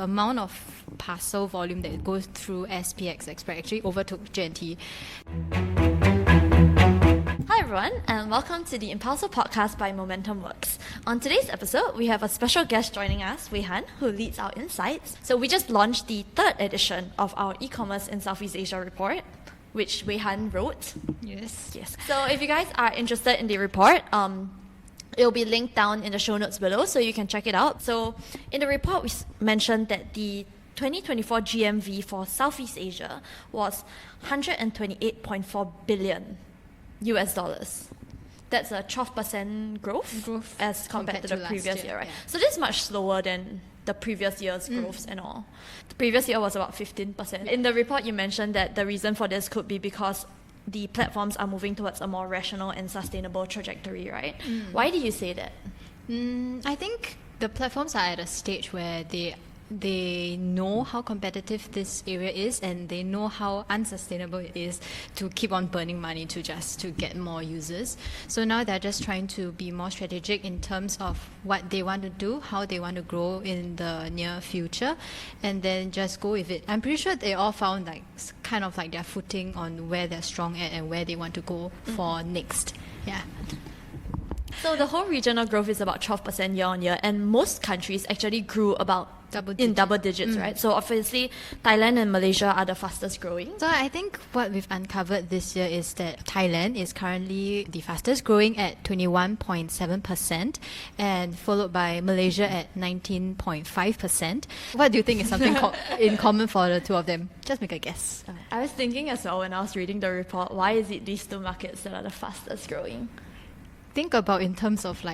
amount of parcel volume that goes through SPX Express actually overtook J&T. Hi everyone, and welcome to the Impulso podcast by Momentum Works. On today's episode, we have a special guest joining us, Weihan, who leads our insights. So we just launched the 3rd edition of our e-commerce in Southeast Asia report, which Weihan wrote. Yes. So if you guys are interested in the report, it'll be linked down in the show notes below, so you can check it out. So in the report, we mentioned that the 2024 GMV for Southeast Asia was $128.4 billion. That's a 12% growth as compared to the previous year, right? Yeah. So this is much slower than the previous year's growths and all. The previous year was about 15%. In the report, you mentioned that the reason for this could be because the platforms are moving towards a more rational and sustainable trajectory, right? Why do you say that? I think the platforms are at a stage where they know how competitive this area is, and they know how unsustainable it is to keep on burning money to get more users. So now they're just trying to be more strategic in terms of what they want to do, how they want to grow in the near future, and then just go with it. I'm pretty sure they all found kind of their footing on where they're strong at and where they want to go for next. Yeah. So the whole regional growth is about 12% year on year, and most countries actually grew about double digits, right? So obviously, Thailand and Malaysia are the fastest growing. So I think what we've uncovered this year is that Thailand is currently the fastest growing at 21.7%, and followed by Malaysia at 19.5%. What do you think is something in common for the two of them? Just make a guess. I was thinking as well when I was reading the report, why is it these two markets that are the fastest growing? Think about in terms of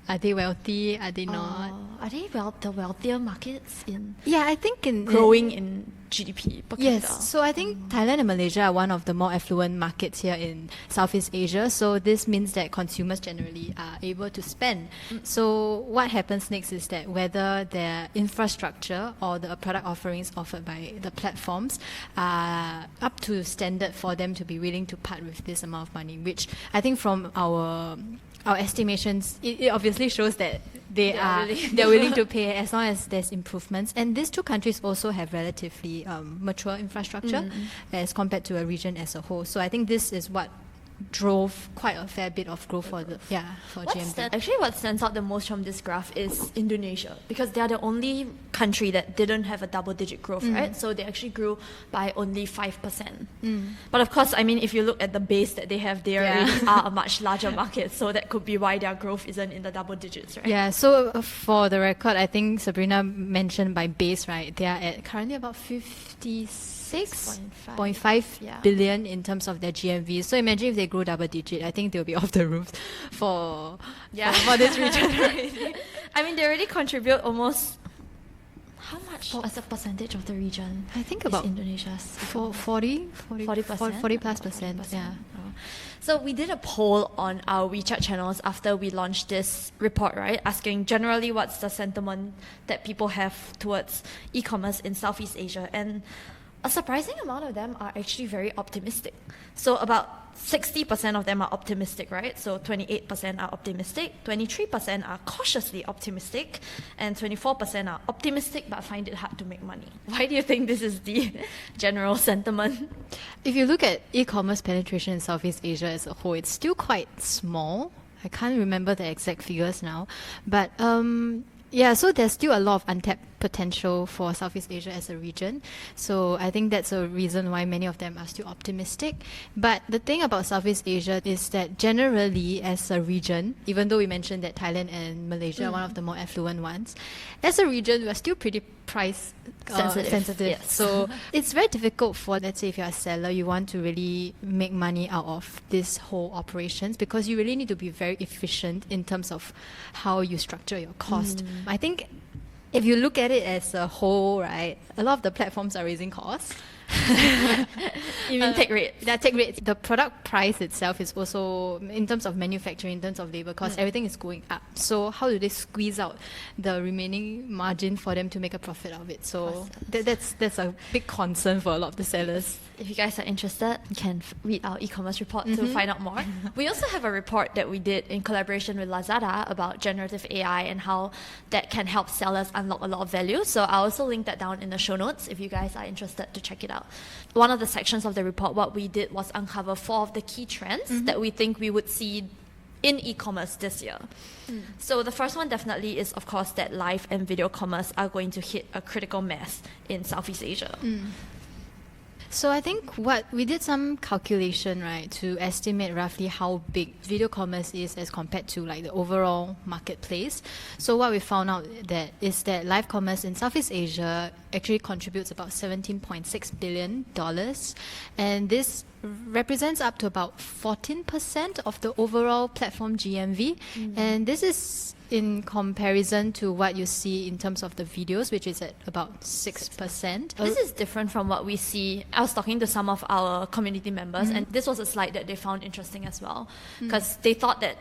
are they wealthy? Are they not? Are they the wealthier markets in? Yeah, I think growing in GDP per capita. Yes, so I think Thailand and Malaysia are one of the more affluent markets here in Southeast Asia. So this means that consumers generally are able to spend. So what happens next is that whether their infrastructure or the product offerings offered by the platforms are up to standard for them to be willing to part with this amount of money, which I think from our estimations, it obviously shows that they're willing to pay as long as there's improvements. And these two countries also have relatively mature infrastructure as compared to a region as a whole. So I think this is what drove quite a fair bit of growth for GMV. Actually, what stands out the most from this graph is Indonesia, because they are the only country that didn't have a double-digit growth, right? So they actually grew by only 5%. But of course, I mean, if you look at the base that they have, they already are a much larger market, so that could be why their growth isn't in the double digits, right? Yeah, so for the record, I think Sabrina mentioned by base, right? They are at currently about 56.5 billion in terms of their GMV. So imagine if they grow double digit, I think they'll be off the roof for this region. I mean, they already contribute almost how much as a percentage of the region? I think about Indonesia's 40 plus percent. Yeah. So we did a poll on our WeChat channels after we launched this report, right? Asking generally what's the sentiment that people have towards e-commerce in Southeast Asia, and a surprising amount of them are actually very optimistic. So about 60% of them are optimistic, right? So 28% are optimistic, 23% are cautiously optimistic, and 24% are optimistic but find it hard to make money. Why do you think this is the general sentiment? If you look at e-commerce penetration in Southeast Asia as a whole, it's still quite small. I can't remember the exact figures now, but so there's still a lot of untapped potential for Southeast Asia as a region. So I think that's a reason why many of them are still optimistic. But the thing about Southeast Asia is that generally as a region, even though we mentioned that Thailand and Malaysia are one of the more affluent ones, as a region we're still pretty price sensitive. Yes. So it's very difficult for, let's say, if you're a seller, you want to really make money out of this whole operations, because you really need to be very efficient in terms of how you structure your cost. I think if you look at it as a whole, right, a lot of the platforms are raising costs. You mean take rates? Yeah, take rates. The product price itself is also, in terms of manufacturing, in terms of labor cost, everything is going up. So how do they squeeze out the remaining margin for them to make a profit out of it? So that's a big concern for a lot of the sellers. If you guys are interested, you can read our e-commerce report to find out more. We also have a report that we did in collaboration with Lazada about generative AI and how that can help sellers unlock a lot of value. So I'll also link that down in the show notes if you guys are interested to check it out. One of the sections of the report, what we did was uncover 4 of the key trends that we think we would see in e-commerce this year. So the first one definitely is, of course, that live and video commerce are going to hit a critical mass in Southeast Asia. So I think we did some calculation, right, to estimate roughly how big video commerce is as compared to like the overall marketplace. So what we found out is that live commerce in Southeast Asia actually contributes about $17.6 billion, and this represents up to about 14% of the overall platform GMV. And this is in comparison to what you see in terms of the videos, which is at about 6%. This is different from what we see. I was talking to some of our community members, and this was a slide that they found interesting as well, because they thought that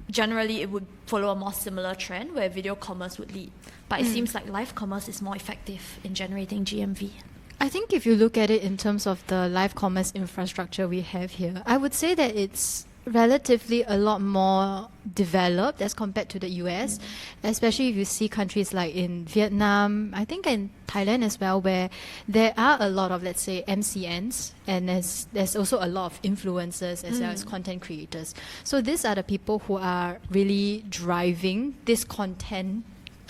generally it would follow a more similar trend where video commerce would lead. But it seems like live commerce is more effective in generating GMV. I think if you look at it in terms of the live commerce infrastructure we have here, I would say that it's relatively a lot more developed as compared to the US, especially if you see countries like in Vietnam, I think in Thailand as well, where there are a lot of, let's say, MCNs, and there's also a lot of influencers as well as content creators. So these are the people who are really driving this content.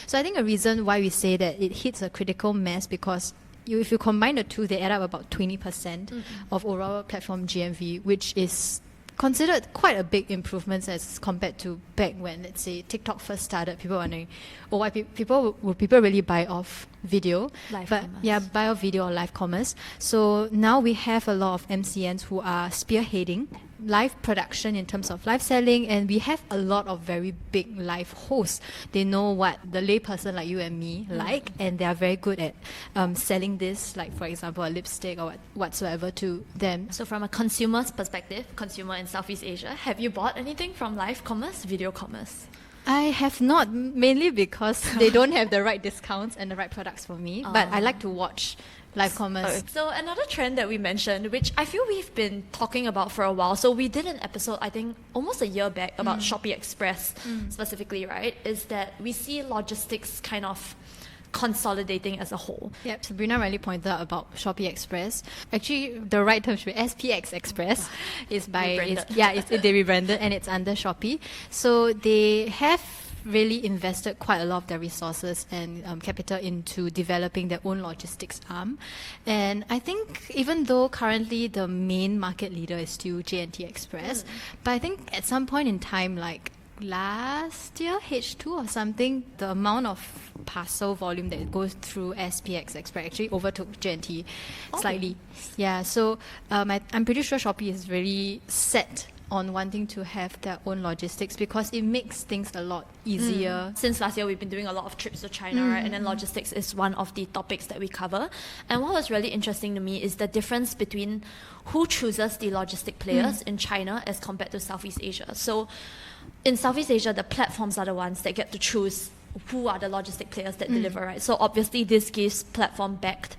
So I think a reason why we say that it hits a critical mass, because if you combine the two, they add up about 20% of overall platform GMV, which is considered quite a big improvement as compared to back when, let's say, TikTok first started. People were wondering, why people really buy off video? Buy off video or live commerce. So now we have a lot of MCNs who are spearheading live production in terms of live selling, and we have a lot of very big live hosts. They know what the layperson like you and me like, and they are very good at selling this, like for example a lipstick or whatsoever to them. So from a consumer's perspective, consumer in Southeast Asia, have you bought anything from live commerce, video commerce? I have not, mainly because they don't have the right discounts and the right products for me, but I like to watch live commerce. So another trend that we mentioned, which I feel we've been talking about for a while, so we did an episode, I think almost a year back, about Shopee Express specifically, right, is that we see logistics kind of consolidating as a whole. Yep, Sabrina rightly pointed out about Shopee Express. Actually, the right term should be SPX Express. They rebranded and it's under Shopee. So they have really invested quite a lot of their resources and capital into developing their own logistics arm. And I think even though currently the main market leader is still J&T Express, but I think at some point in time, like last year, H2 or something, the amount of parcel volume that goes through SPX Express actually overtook J&T slightly. Yeah, so I'm pretty sure Shopee is really set on wanting to have their own logistics because it makes things a lot easier. Since last year, we've been doing a lot of trips to China, right? And then logistics is one of the topics that we cover. And what was really interesting to me is the difference between who chooses the logistic players in China as compared to Southeast Asia. So in Southeast Asia, the platforms are the ones that get to choose who are the logistic players that deliver, right? So obviously this gives platform-backed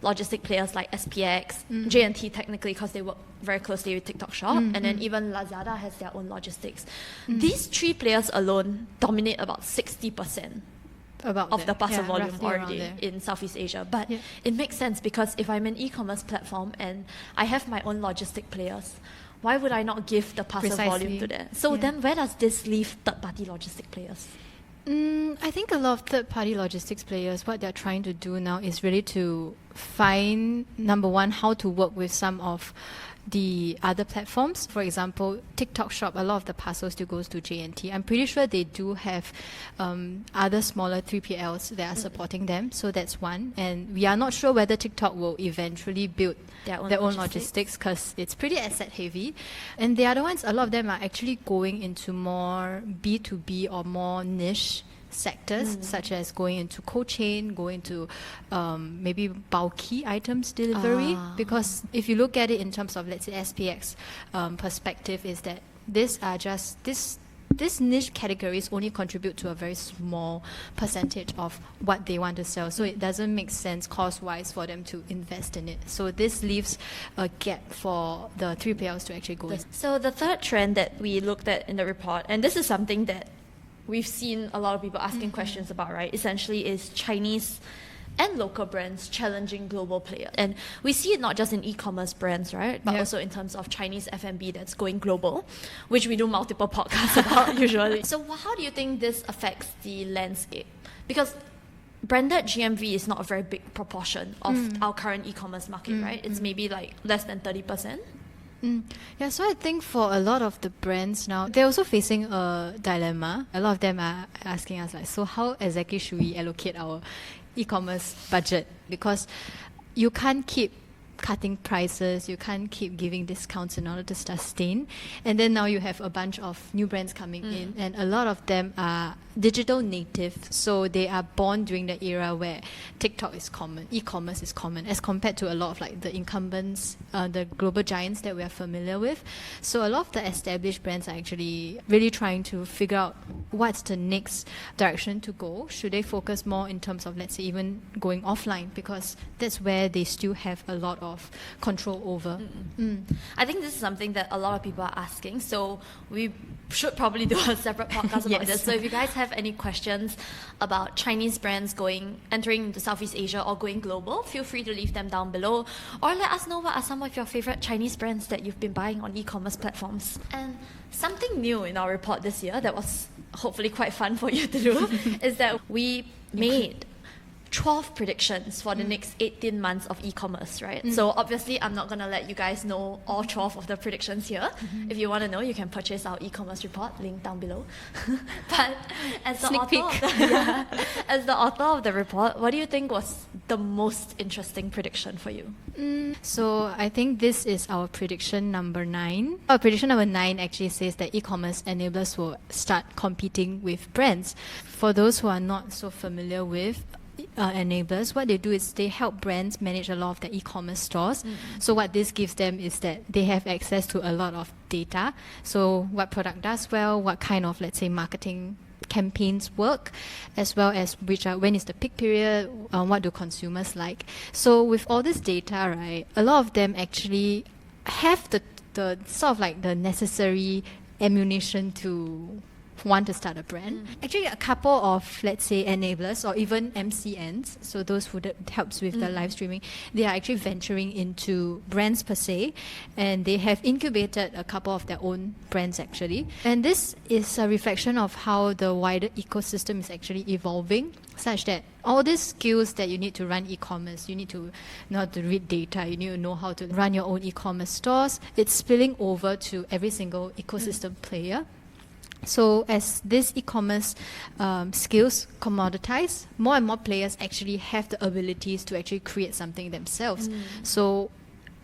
logistic players like SPX, J&T technically because they work very closely with TikTok Shop, and then even Lazada has their own logistics. These three players alone dominate about 60% of the parcel volume already in Southeast Asia. But it makes sense because if I'm an e-commerce platform and I have my own logistic players, why would I not give the parcel volume to them? So then where does this leave third-party logistic players? I think a lot of third-party logistics players, what they're trying to do now is really to find, number one, how to work with some of the other platforms. For example, TikTok Shop, a lot of the parcels still goes to J&T. I'm pretty sure they do have other smaller 3PLs that are supporting them. So that's one. And we are not sure whether TikTok will eventually build their own logistics because it's pretty asset heavy. And the other ones, a lot of them are actually going into more B2B or more niche sectors, such as going into cold chain, going to maybe bulky items delivery. Because if you look at it in terms of, let's say, SPX perspective, is that these are just these niche categories only contribute to a very small percentage of what they want to sell. So it doesn't make sense cost-wise for them to invest in it. So this leaves a gap for the 3PLs to actually go in. So the third trend that we looked at in the report, and this is something that we've seen a lot of people asking questions about, right? Essentially is Chinese and local brands challenging global players. And we see it not just in e-commerce brands, right? But also in terms of Chinese F&B that's going global, which we do multiple podcasts about usually. So how do you think this affects the landscape? Because branded GMV is not a very big proportion of our current e-commerce market, right? It's maybe like less than 30%. Yeah, so I think for a lot of the brands now, they're also facing a dilemma. A lot of them are asking us like, so how exactly should we allocate our e-commerce budget? Because you can't keep cutting prices, you can't keep giving discounts in order to sustain. And then now you have a bunch of new brands coming in, and a lot of them are digital native, so they are born during the era where TikTok is common, e-commerce is common, as compared to a lot of like the incumbents, the global giants that we are familiar with. So a lot of the established brands are actually really trying to figure out what's the next direction to go. Should they focus more in terms of, let's say, even going offline, because that's where they still have a lot of control over. I think this is something that a lot of people are asking, so we should probably do a separate podcast about this. So if you guys have any questions about Chinese brands entering into Southeast Asia or going global, feel free to leave them down below, or let us know what are some of your favorite Chinese brands that you've been buying on e-commerce platforms. And something new in our report this year that was hopefully quite fun for you to do is that we made 12 predictions for the next 18 months of e-commerce, right? So obviously I'm not going to let you guys know all 12 of the predictions here. If you want to know, you can purchase our e-commerce report, link down below. But as the author of the report, what do you think was the most interesting prediction for you? So I think this is our prediction number 9. Our prediction number 9 actually says that e-commerce enablers will start competing with brands. For those who are not so familiar with enablers, what they do is they help brands manage a lot of their e-commerce stores. So what this gives them is that they have access to a lot of data. So what product does well, what kind of, let's say, marketing campaigns work, as well as when is the peak period, what do consumers like. So with all this data, right, a lot of them actually have the sort of like the necessary ammunition to want to start a brand. Actually, a couple of, let's say, enablers or even MCNs, so those who helps with the live streaming, they are actually venturing into brands per se, and they have incubated a couple of their own brands actually. And this is a reflection of how the wider ecosystem is actually evolving, such that all these skills that you need to run e-commerce, you need to know how to read data, you need to know how to run your own e-commerce stores, it's spilling over to every single ecosystem player. So as this e-commerce skills commoditize, more and more players actually have the abilities to actually create something themselves. So,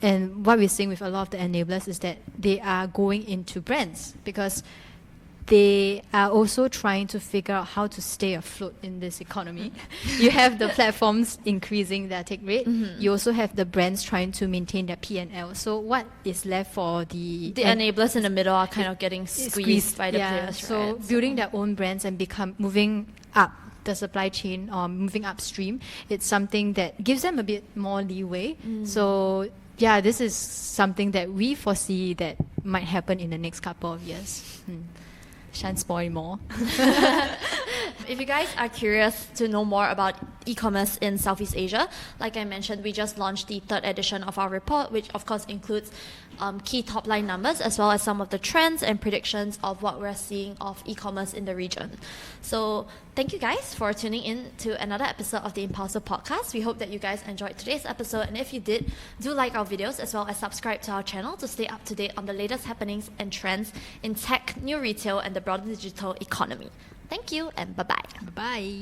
and what we're seeing with a lot of the enablers is that they are going into brands because they are also trying to figure out how to stay afloat in this economy. You have the platforms increasing their take rate. You also have the brands trying to maintain their P&L. So what is left for the enablers in the middle are kind of getting squeezed by the players, so right? Building their own brands and moving up the supply chain or moving upstream, it's something that gives them a bit more leeway. So yeah, this is something that we foresee that might happen in the next couple of years. Shan't spoil more. If you guys are curious to know more about e-commerce in Southeast Asia, like I mentioned, we just launched the 3rd edition of our report, which of course includes key top-line numbers as well as some of the trends and predictions of what we're seeing of e-commerce in the region. So thank you guys for tuning in to another episode of the Impulso podcast. We hope that you guys enjoyed today's episode, and if you did, do like our videos as well as subscribe to our channel to stay up to date on the latest happenings and trends in tech, new retail, and the broader digital economy. Thank you and bye-bye. Bye.